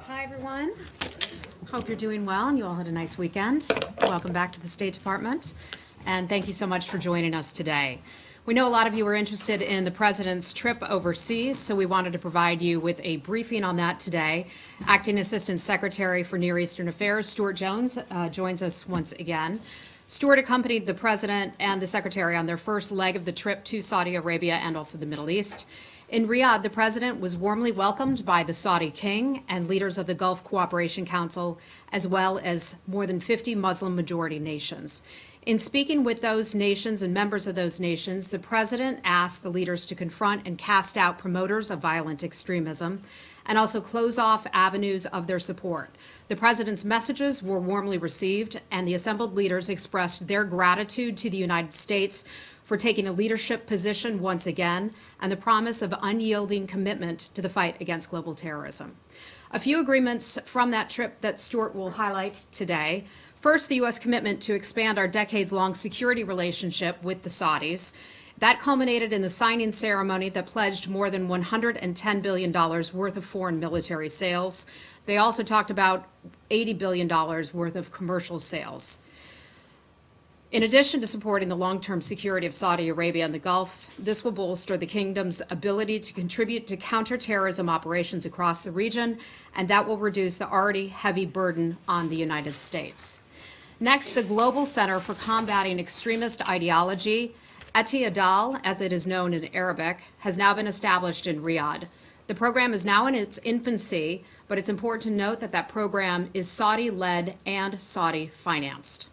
Hi, everyone. Hope you're doing well and you all had a nice weekend. Welcome back to the State Department, and thank you so much for joining us today. We know a lot of you are interested in the President's trip overseas, so we wanted to provide you with a briefing on that today. Acting Assistant Secretary for Near Eastern Affairs, Stuart Jones, joins us once again. Stuart accompanied the President and the Secretary on their first leg of the trip to Saudi Arabia and also the Middle East. In Riyadh, the President was warmly welcomed by the Saudi King and leaders of the Gulf Cooperation Council, as well as more than 50 Muslim-majority nations. In speaking with those nations and members of those nations, the President asked the leaders to confront and cast out promoters of violent extremism and also close off avenues of their support. The President's messages were warmly received, and the assembled leaders expressed their gratitude to the United States for taking a leadership position once again, and the promise of unyielding commitment to the fight against global terrorism. A few agreements from that trip that Stuart will highlight today. First, the U.S. commitment to expand our decades-long security relationship with the Saudis. That culminated in the signing ceremony that pledged more than $110 billion worth of foreign military sales. They also talked about $80 billion worth of commercial sales. In addition to supporting the long-term security of Saudi Arabia and the Gulf, this will bolster the kingdom's ability to contribute to counterterrorism operations across the region, and that will reduce the already heavy burden on the United States. Next, the Global Center for Combating Extremist Ideology, Eti-Adal, as it is known in Arabic, has now been established in Riyadh. The program is now in its infancy, but it's important to note that that program is Saudi-led and Saudi-financed.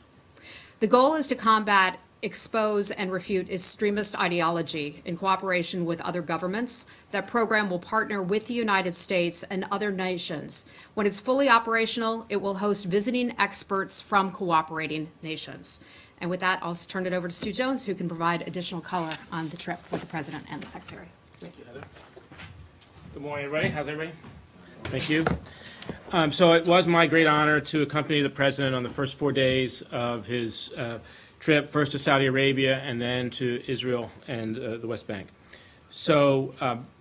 The goal is to combat, expose, and refute extremist ideology in cooperation with other governments. That program will partner with the United States and other nations. When it's fully operational, it will host visiting experts from cooperating nations. And with that, I'll turn it over to Stu Jones, who can provide additional color on the trip with the President and the Secretary. Thank you, Heather. Good morning, everybody. How's everybody? Thank you. So it was my great honor to accompany the President on the first 4 days of his trip, first to Saudi Arabia and then to Israel and the West Bank. So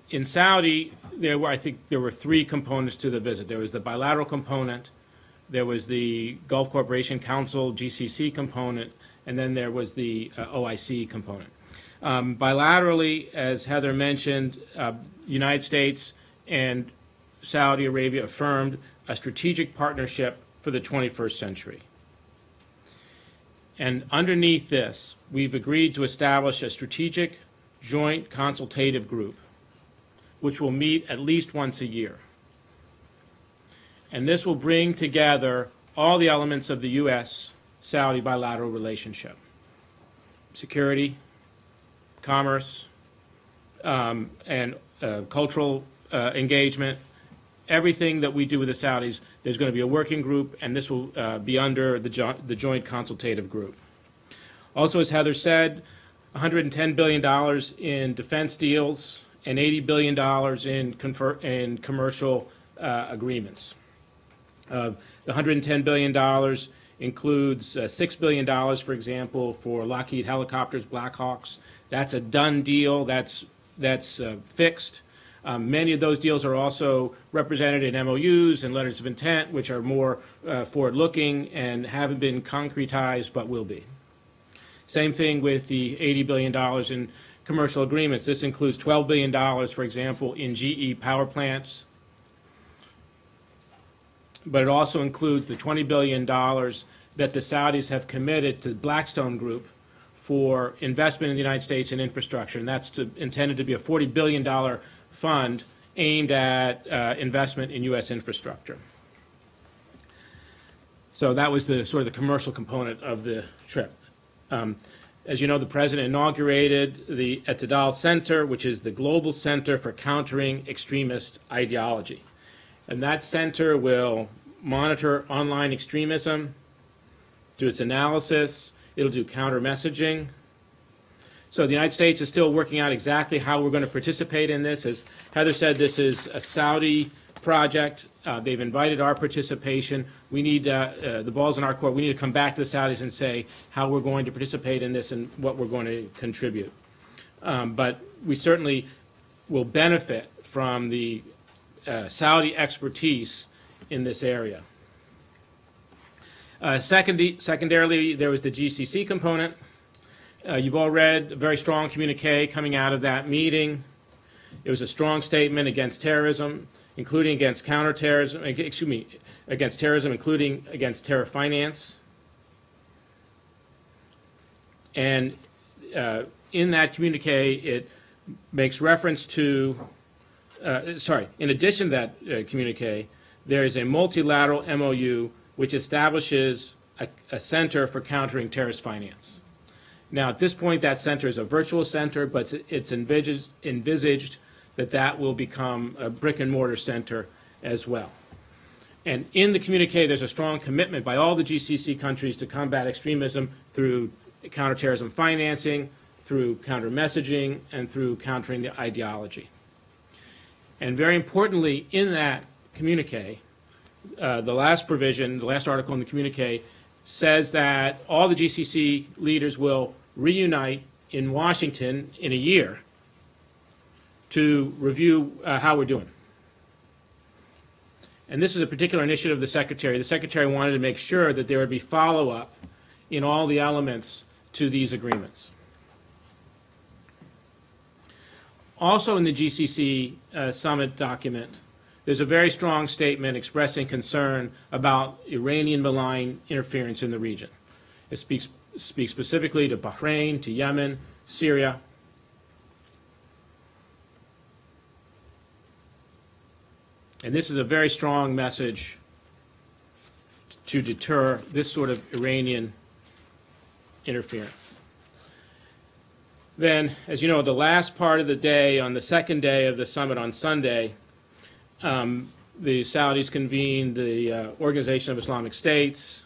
in Saudi, I think there were three components to the visit. There was the bilateral component, there was the Gulf Cooperation Council, GCC component, and then there was the OIC component. Bilaterally, as Heather mentioned, the United States and Saudi Arabia affirmed a strategic partnership for the 21st century. And underneath this, we've agreed to establish a strategic joint consultative group, which will meet at least once a year. And this will bring together all the elements of the U.S.-Saudi bilateral relationship: security, commerce, and cultural engagement. Everything that we do with the Saudis, there's going to be a working group, and this will be under the joint consultative group. Also, as Heather said, $110 billion in defense deals and $80 billion in commercial agreements. The $110 billion includes $6 billion, for example, for Lockheed helicopters, Black Hawks. That's a done deal. That's fixed. Many of those deals are also represented in MOUs and letters of intent, which are more forward-looking and haven't been concretized but will be. Same thing with the $80 billion in commercial agreements. This includes $12 billion, for example, in GE power plants. But it also includes the $20 billion that the Saudis have committed to the Blackstone Group for investment in the United States in infrastructure. And that's intended to be a $40 billion fund aimed at investment in U.S. infrastructure. So that was the sort of the commercial component of the trip. As you know, the President inaugurated the Eti-Adal Center, which is the Global Center for Countering Extremist Ideology. And that center will monitor online extremism, do its analysis, it'll do counter messaging. So the United States is still working out exactly how we're going to participate in this. As Heather said, this is a Saudi project. They've invited our participation. We need, the ball's in our court. We need to come back to the Saudis and say how we're going to participate in this and what we're going to contribute. But we certainly will benefit from the Saudi expertise in this area. Secondarily, there was the GCC component. You've all read a very strong communique coming out of that meeting. It was a strong statement against terrorism, including against counterterrorism, against terrorism, including against terror finance. And in that communique, it makes reference to, in addition to that communique, there is a multilateral MOU which establishes a center for countering terrorist finance. Now, at this point, that center is a virtual center, but it's envisaged that that will become a brick-and-mortar center as well. And in the communique, there's a strong commitment by all the GCC countries to combat extremism through counterterrorism financing, through counter-messaging, and through countering the ideology. And very importantly, in that communique, the last provision, the last article in the communique, says that all the GCC leaders will reunite in Washington in a year to review how we're doing. And this is a particular initiative of the Secretary. The Secretary wanted to make sure that there would be follow-up in all the elements to these agreements. Also in the GCC summit document, there's a very strong statement expressing concern about Iranian malign interference in the region. It speaks specifically to Bahrain, to Yemen, Syria. And this is a very strong message to deter this sort of Iranian interference. Then, as you know, the last part of the day, on the second day of the summit on Sunday, the Saudis convened the Organization of Islamic States.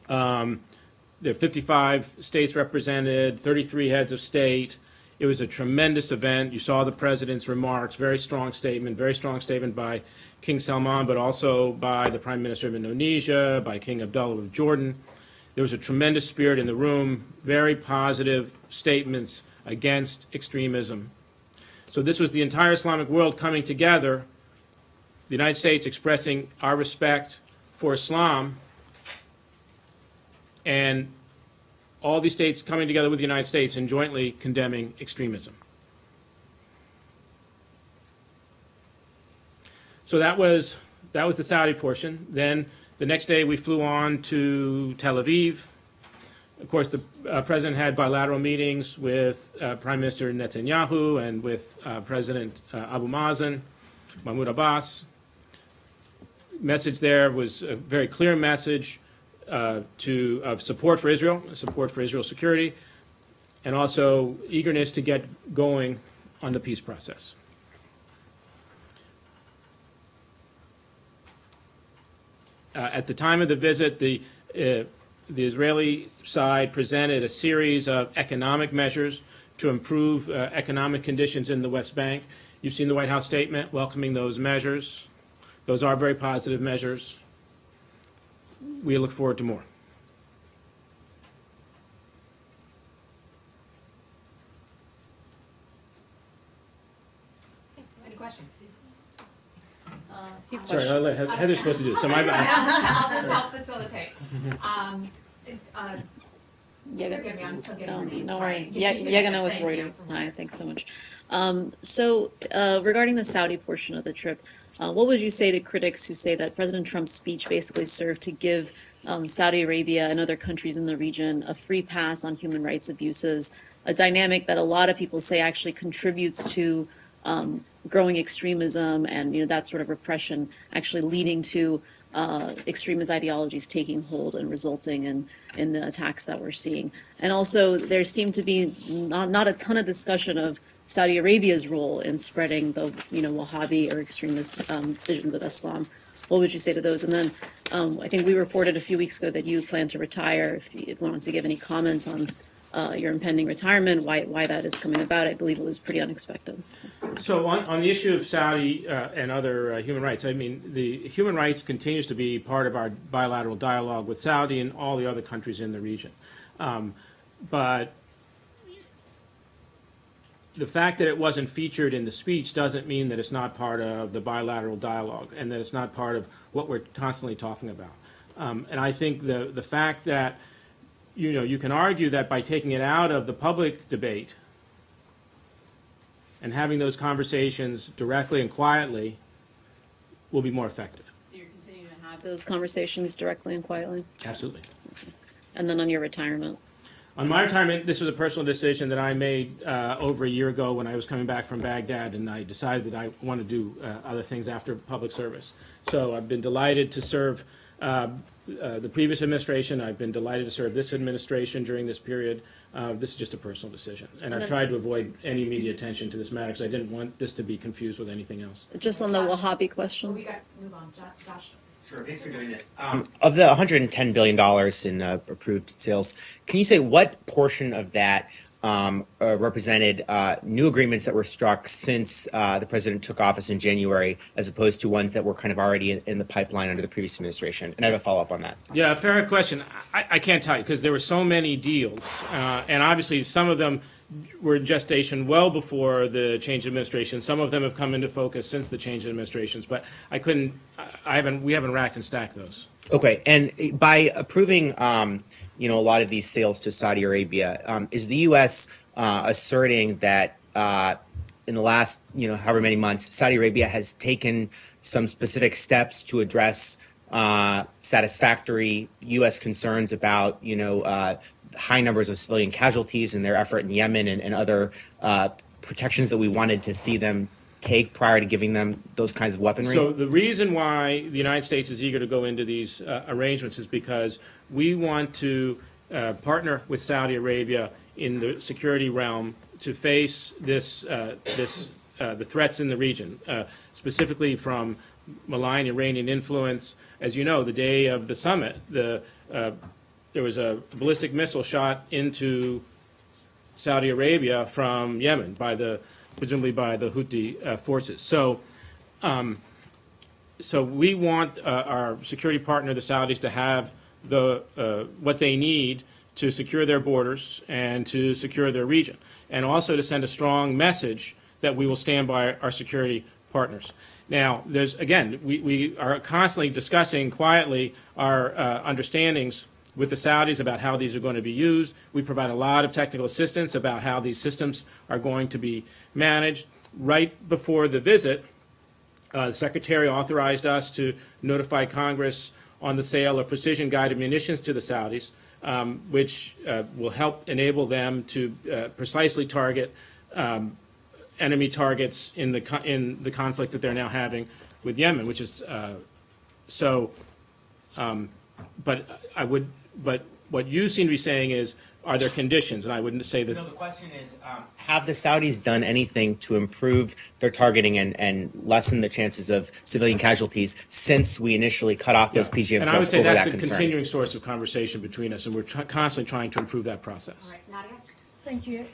There are 55 states represented, 33 heads of state. It was a tremendous event. You saw the president's remarks, very strong statement by King Salman, but also by the Prime Minister of Indonesia, by King Abdullah of Jordan. There was a tremendous spirit in the room, very positive statements against extremism. So this was the entire Islamic world coming together, the United States expressing our respect for Islam, and all these states coming together with the United States and jointly condemning extremism. So that was the Saudi portion. Then the next day we flew on to Tel Aviv. Of course, the president had bilateral meetings with Prime Minister Netanyahu and with President Abu Mazen, Mahmoud Abbas. Message there was a very clear message of support for Israel, support for Israel's security, and also eagerness to get going on the peace process. At the time of the visit, the Israeli side presented a series of economic measures to improve economic conditions in the West Bank. You've seen the White House statement welcoming those measures. Those are very positive measures. We look forward to more. Any questions? Sorry, Heather's supposed to do this. So I'll just help facilitate. Forgive me, I'm still getting the names No right. worries. Yagana with Thank you. Reuters. Hi, thanks so much. So regarding the Saudi portion of the trip, what would you say to critics who say that President Trump's speech basically served to give Saudi Arabia and other countries in the region a free pass on human rights abuses, a dynamic that a lot of people say actually contributes to growing extremism and that sort of repression actually leading to extremist ideologies taking hold and resulting in the attacks that we're seeing. And also there seemed to be not a ton of discussion of Saudi Arabia's role in spreading the Wahhabi or extremist visions of Islam. What would you say to those? And then I think we reported a few weeks ago that you plan to retire. If you wanted to give any comments on your impending retirement, why that is coming about, I believe it was pretty unexpected. So on the issue of Saudi and other human rights, I mean, the human rights continues to be part of our bilateral dialogue with Saudi and all the other countries in the region. But the fact that it wasn't featured in the speech doesn't mean that it's not part of the bilateral dialogue and that it's not part of what we're constantly talking about. And I think the fact that, you can argue that by taking it out of the public debate and having those conversations directly and quietly will be more effective. So you're continuing to have those conversations directly and quietly? Absolutely. And then on your retirement? On my retirement, this was a personal decision that I made over a year ago when I was coming back from Baghdad, and I decided that I want to do other things after public service. So I've been delighted to serve the previous administration. I've been delighted to serve this administration during this period. This is just a personal decision. And I've tried to avoid any media attention to this matter because I didn't want this to be confused with anything else. Just on the Wahhabi question? We got to move on. Josh. Sure, thanks for doing this. Of the $110 billion in approved sales, can you say what portion of that represented new agreements that were struck since the president took office in January, as opposed to ones that were kind of already in the pipeline under the previous administration? And I have a follow-up on that. Yeah, fair question. I can't tell you because there were so many deals, and obviously some of them were in gestation well before the change of administration. Some of them have come into focus since the change of administrations, but we haven't racked and stacked those. Okay, and by approving, a lot of these sales to Saudi Arabia, is the U.S. Asserting that in the last, however many months, Saudi Arabia has taken some specific steps to address satisfactory U.S. concerns about, high numbers of civilian casualties in their effort in Yemen and other protections that we wanted to see them take prior to giving them those kinds of weaponry? So the reason why the United States is eager to go into these arrangements is because we want to partner with Saudi Arabia in the security realm to face the threats in the region, specifically from malign Iranian influence. As you know, the day of the summit, there was a ballistic missile shot into Saudi Arabia from Yemen presumably by the Houthi forces. So we want our security partner, the Saudis, to have what they need to secure their borders and to secure their region, and also to send a strong message that we will stand by our security partners. Now, we are constantly discussing quietly our understandings with the Saudis about how these are going to be used. We provide a lot of technical assistance about how these systems are going to be managed. Right before the visit, the Secretary authorized us to notify Congress on the sale of precision-guided munitions to the Saudis, which will help enable them to precisely target enemy targets in the conflict that they're now having with Yemen, which is But what you seem to be saying is, are there conditions? And I wouldn't say that. No, the question is, have the Saudis done anything to improve their targeting and lessen the chances of civilian casualties since we initially cut off those PGM And I would sales say over that's that a concern? continuing source of conversation between us, and we're constantly trying to improve that process. All right, Nadia. Thank you.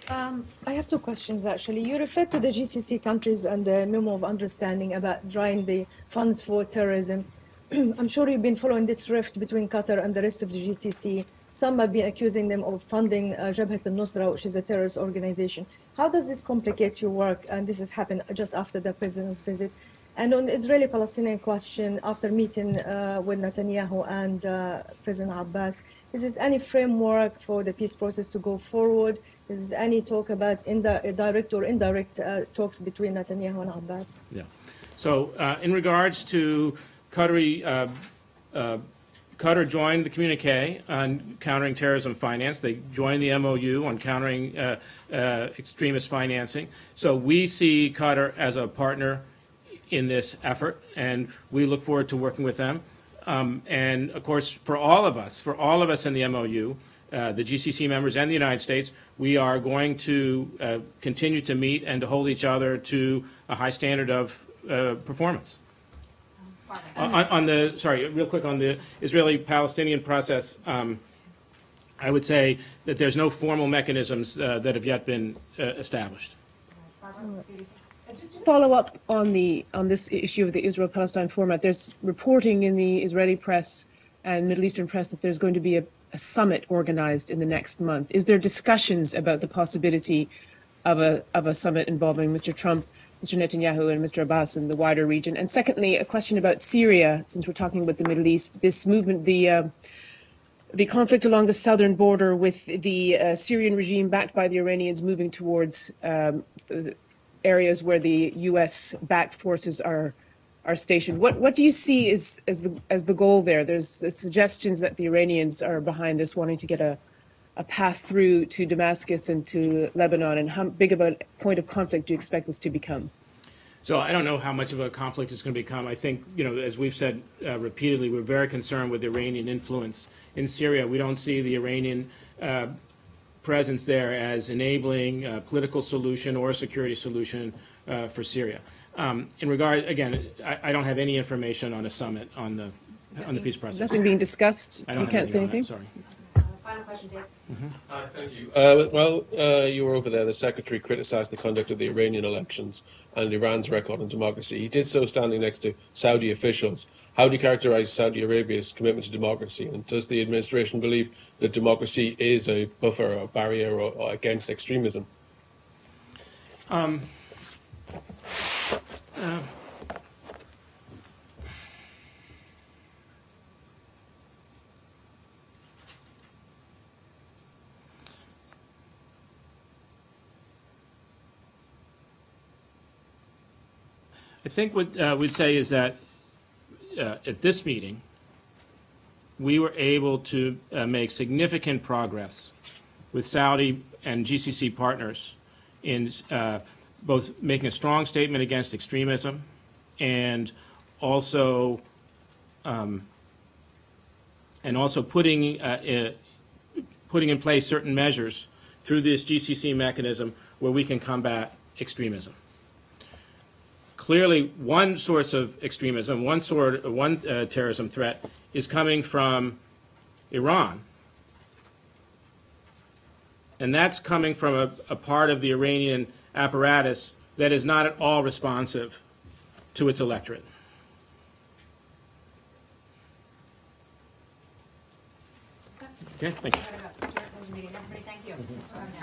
I have two questions, actually. You referred to the GCC countries and the memo of understanding about drawing the funds for terrorism. I'm sure you've been following this rift between Qatar and the rest of the GCC. Some have been accusing them of funding Jabhat al-Nusra, which is a terrorist organization. How does this complicate your work? And this has happened just after the president's visit. And on the Israeli-Palestinian question, after meeting with Netanyahu and President Abbas, is there any framework for the peace process to go forward? Is there any talk about direct or indirect talks between Netanyahu and Abbas? Yeah. So in regards to Qatar joined the communique on countering terrorism finance. They joined the MOU on countering extremist financing. So we see Qatar as a partner in this effort, and we look forward to working with them. And of course, for all of us in the MOU, the GCC members and the United States, we are going to continue to meet and to hold each other to a high standard of performance. Real quick on the Israeli-Palestinian process, I would say that there's no formal mechanisms that have yet been established. Just to follow up on this issue of the Israel-Palestine format, there's reporting in the Israeli press and Middle Eastern press that there's going to be a summit organized in the next month. Is there discussions about the possibility of a summit involving Mr. Trump, Mr. Netanyahu, and Mr. Abbas in the wider region? And secondly, a question about Syria, since we're talking about the Middle East. This movement, the conflict along the southern border with the Syrian regime backed by the Iranians moving towards areas where the U.S.-backed forces are stationed. What do you see as the goal there? There's suggestions that the Iranians are behind this, wanting to get a path through to Damascus and to Lebanon. And how big of a point of conflict do you expect this to become? So I don't know how much of a conflict it's going to become. I think, as we've said repeatedly, we're very concerned with Iranian influence in Syria. We don't see the Iranian presence there as enabling a political solution or a security solution for Syria. In regard, again, I don't have any information on a summit on the peace process. Nothing being discussed? I don't You can't say have anything anything? on that, sorry. Final question, Dave. Hi, thank you. You were over there. The Secretary criticised the conduct of the Iranian elections and Iran's record on democracy. He did so standing next to Saudi officials. How do you characterise Saudi Arabia's commitment to democracy? And does the administration believe that democracy is a buffer or barrier or against extremism? I think what we'd say is that at this meeting, we were able to make significant progress with Saudi and GCC partners in both making a strong statement against extremism and also putting in place certain measures through this GCC mechanism where we can combat extremism. Clearly, one source of extremism, one terrorism threat is coming from Iran. And that's coming from a part of the Iranian apparatus that is not at all responsive to its electorate. Okay, thanks. Everybody, thank you. Thanks for having me.